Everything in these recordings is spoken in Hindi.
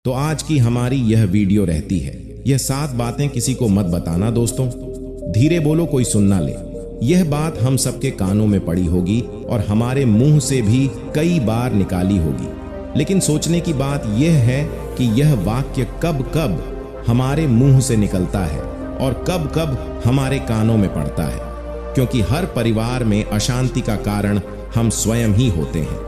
तो आज की हमारी यह वीडियो रहती है, यह 7 बातें किसी को मत बताना दोस्तों, धीरे बोलो कोई सुन ना ले। यह बात हम सबके कानों में पड़ी होगी और हमारे मुंह से भी कई बार निकाली होगी, लेकिन सोचने की बात यह है कि यह वाक्य कब कब हमारे मुंह से निकलता है और कब कब हमारे कानों में पड़ता है, क्योंकि हर परिवार में अशांति का कारण हम स्वयं ही होते हैं।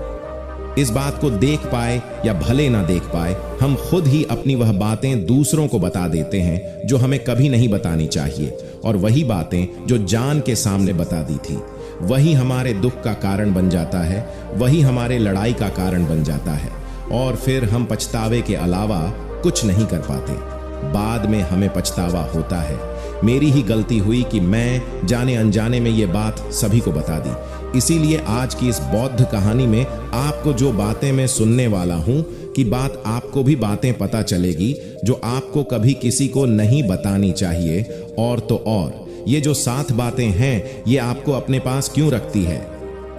इस बात को देख पाए या भले ना देख पाए, हम खुद ही अपनी वह बातें दूसरों को बता देते हैं जो हमें कभी नहीं बतानी चाहिए, और वही बातें जो जान के सामने बता दी थी वही हमारे दुख का कारण बन जाता है, वही हमारे लड़ाई का कारण बन जाता है, और फिर हम पछतावे के अलावा कुछ नहीं कर पाते। बाद में हमें पछतावा होता है, मेरी ही गलती हुई कि मैं जाने अनजाने में ये बात सभी को बता दी। इसीलिए आज की इस बौद्ध कहानी में आपको जो बातें मैं सुनने वाला हूं कि बात आपको भी बातें पता चलेगी जो आपको कभी किसी को नहीं बतानी चाहिए। और तो और ये जो 7 बातें हैं ये आपको अपने पास क्यों रखती है,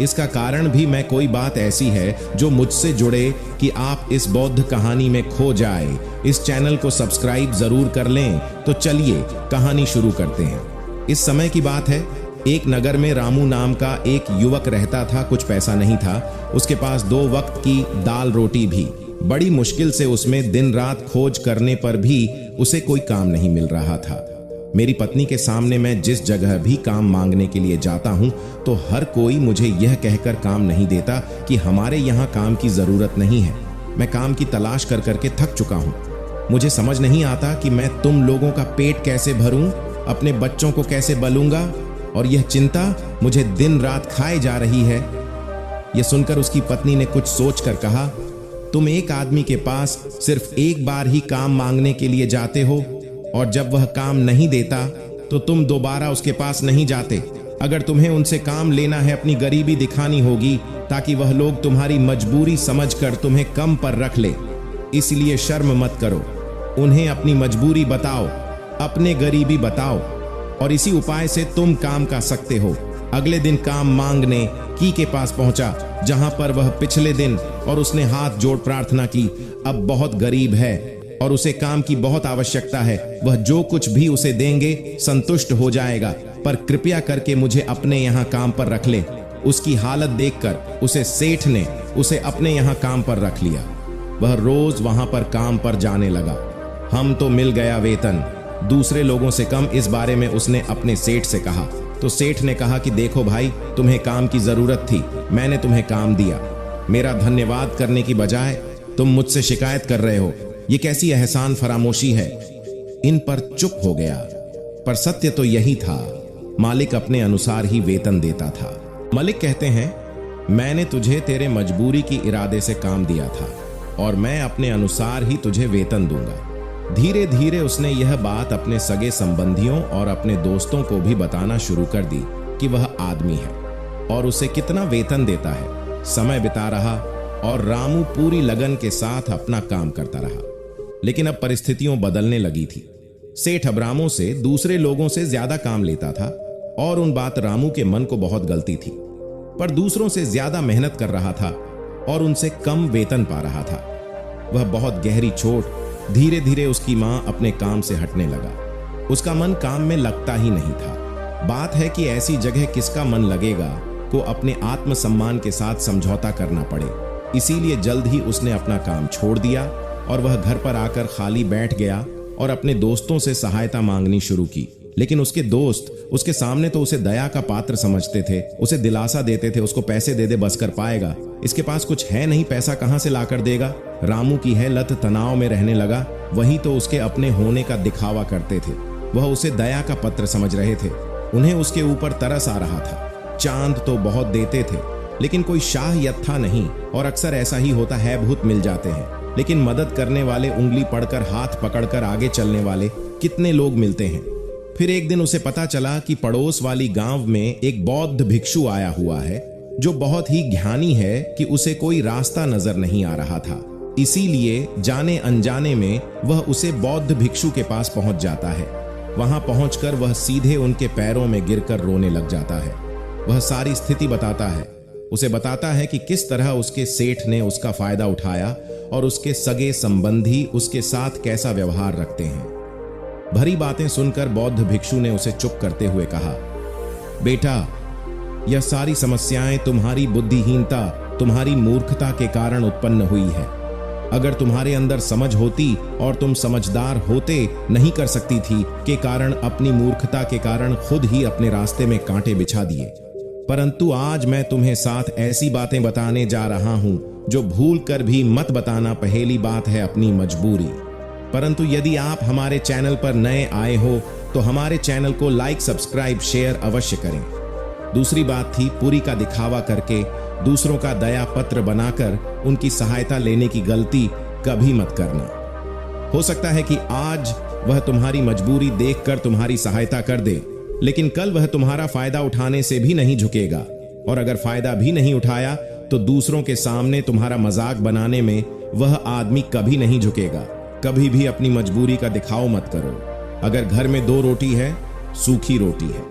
इसका कारण भी मैं कोई बात ऐसी है जो मुझसे जुड़े कि आप इस बौद्ध कहानी में खो जाए। इस चैनल को सब्सक्राइब जरूर कर लें। तो चलिए कहानी शुरू करते हैं। इस समय की बात है, एक नगर में रामू नाम का एक युवक रहता था। कुछ पैसा नहीं था, उसके पास 2 वक्त की दाल रोटी भी। बड़ी मुश्किल से उसमें दिन रात खोज करने पर भी उसे कोई काम नहीं मिल रहा था। मेरी पत्नी के सामने मैं जिस जगह भी काम मांगने के लिए जाता हूं तो हर कोई मुझे यह कहकर काम नहीं देता कि हमारे यहाँ काम की जरूरत नहीं है। मैं काम की तलाश कर करके थक चुका हूं। मुझे समझ नहीं आता कि मैं तुम लोगों का पेट कैसे भरूं, अपने बच्चों को कैसे बलूंगा, और यह चिंता मुझे दिन रात खाए जा रही है। यह सुनकर उसकी पत्नी ने कुछ सोच कर कहा, तुम एक आदमी के पास सिर्फ एक बार ही काम मांगने के लिए जाते हो, और जब वह काम नहीं देता तो तुम दोबारा उसके पास नहीं जाते। अगर तुम्हें उनसे काम लेना है, अपनी गरीबी दिखानी होगी ताकि वह लोग तुम्हारी मजबूरी समझकर तुम्हें कम पर रख ले। इसलिए शर्म मत करो, उन्हें अपनी मजबूरी बताओ, अपने गरीबी बताओ, और इसी उपाय से तुम काम का सकते हो। अगले दिन काम मांगने की के पास पहुंचा, जहां पर वह पिछले दिन, और उसने हाथ जोड़ प्रार्थना की। अब बहुत गरीब है और उसे काम की बहुत आवश्यकता है। वह जो कुछ भी उसे देंगे संतुष्ट हो जाएगा, पर कृपया करके मुझे अपने यहाँ काम पर रख ले। उसकी हालत देखकर उसे सेठ ने उसे अपने यहाँ काम पर रख लिया। वह रोज वहां पर काम पर जाने लगा। हम तो मिल गया वेतन, दूसरे लोगों से कम, इस बारे में उसने अपने सेठ से कहा। तो सेठ ने कहा कि देखो भाई, तुम्हें काम की जरूरत थी, मैंने तुम्हें काम दिया। मेरा धन्यवाद करने की बजाय तुम मुझसे शिकायत कर रहे हो। ये कैसी एहसान फरामोशी है। इन पर चुप हो गया। पर सत्य तो यही था, मालिक अपने अनुसार ही वेतन देता था। मालिक कहते हैं, मैंने तुझे तेरे मजबूरी की इरादे से काम दिया था और मैं अपने अनुसार ही तुझे वेतन दूंगा। धीरे धीरे उसने यह बात अपने सगे संबंधियों और अपने दोस्तों को भी बताना शुरू कर दी कि वह आदमी है और उसे कितना वेतन देता है। समय बिता रहा और रामू पूरी लगन के साथ अपना काम करता रहा। लेकिन अब परिस्थितियां बदलने लगी थी। सेठ अब रामू से दूसरे लोगों से ज्यादा काम लेता था, और उन बात रामू के मन को बहुत गलती थी। पर दूसरों से ज्यादा मेहनत कर रहा था और उनसे कम वेतन पा रहा था। वह बहुत गहरी चोट। धीरे धीरे उसकी मां अपने काम से हटने लगा। उसका मन काम में लगता ही नहीं था। बात है कि ऐसी जगह किसका मन लगेगा को अपने आत्मसम्मान के साथ समझौता करना पड़े। इसीलिए जल्द ही उसने अपना काम छोड़ दिया और वह घर पर आकर खाली बैठ गया और अपने दोस्तों से सहायता मांगनी शुरू की। लेकिन उसके दोस्त उसके सामने तो उसे दया का पात्र समझते थे, उसे दिलासा देते थे, उसको पैसे दे दे बस कर पाएगा, इसके पास कुछ है नहीं, पैसा कहां से लाकर देगा। रामू की है लत, तनाव में रहने लगा। वही तो उसके अपने होने का दिखावा करते थे। वह उसे दया का पत्र समझ रहे थे। उन्हें उसके ऊपर तरस आ रहा था। चांद तो बहुत देते थे लेकिन कोई शाह यत्था नहीं, और अक्सर ऐसा ही होता है, भूत मिल जाते हैं। लेकिन मदद करने वाले, उंगली पड़कर हाथ पकड़कर आगे चलने वाले कितने लोग मिलते हैं। फिर एक दिन उसे पता चला कि पड़ोस वाली गांव में एक बौद्ध भिक्षु आया हुआ है जो बहुत ही ज्ञानी है कि उसे कोई रास्ता नजर नहीं आ रहा था। इसीलिए जाने अनजाने में वह उसे बौद्ध भिक्षु के पास पहुंच जाता है। वहां पहुंचकर वह सीधे उनके पैरों में गिरकर रोने लग जाता है। वह सारी स्थिति बताता है। उसे बताता है कि किस तरह उसके सेठ ने उसका फायदा उठाया और उसके सगे संबंधी उसके साथ कैसा व्यवहार रखते हैं। भरी बातें सुनकर बौद्ध भिक्षु ने उसे चुप करते हुए कहा, बेटा, यह सारी समस्याएं तुम्हारी बुद्धिहीनता, तुम्हारी मूर्खता के कारण उत्पन्न हुई है। अगर तुम्हारे अंदर समझ होती और तुम समझदार होते, नहीं कर सकती थी के कारण अपनी मूर्खता के कारण खुद ही अपने रास्ते में कांटे बिछा दिए। परंतु आज मैं तुम्हें साथ ऐसी बातें बताने जा रहा हूं जो भूल कर भी मत बताना। पहली बात है अपनी मजबूरी। परंतु यदि आप हमारे चैनल पर नए आए हो तो हमारे चैनल को लाइक, सब्सक्राइब, शेयर अवश्य करें। दूसरी बात थी पूरी का दिखावा करके दूसरों का दया पत्र बनाकर उनकी सहायता लेने की गलती कभी मत करना। हो सकता है कि आज वह तुम्हारी मजबूरी देखकर तुम्हारी सहायता कर दे, लेकिन कल वह तुम्हारा फायदा उठाने से भी नहीं झुकेगा, और अगर फायदा भी नहीं उठाया तो दूसरों के सामने तुम्हारा मजाक बनाने में वह आदमी कभी नहीं झुकेगा। कभी भी अपनी मजबूरी का दिखाव मत करो। अगर घर में 2 रोटी है, सूखी रोटी है।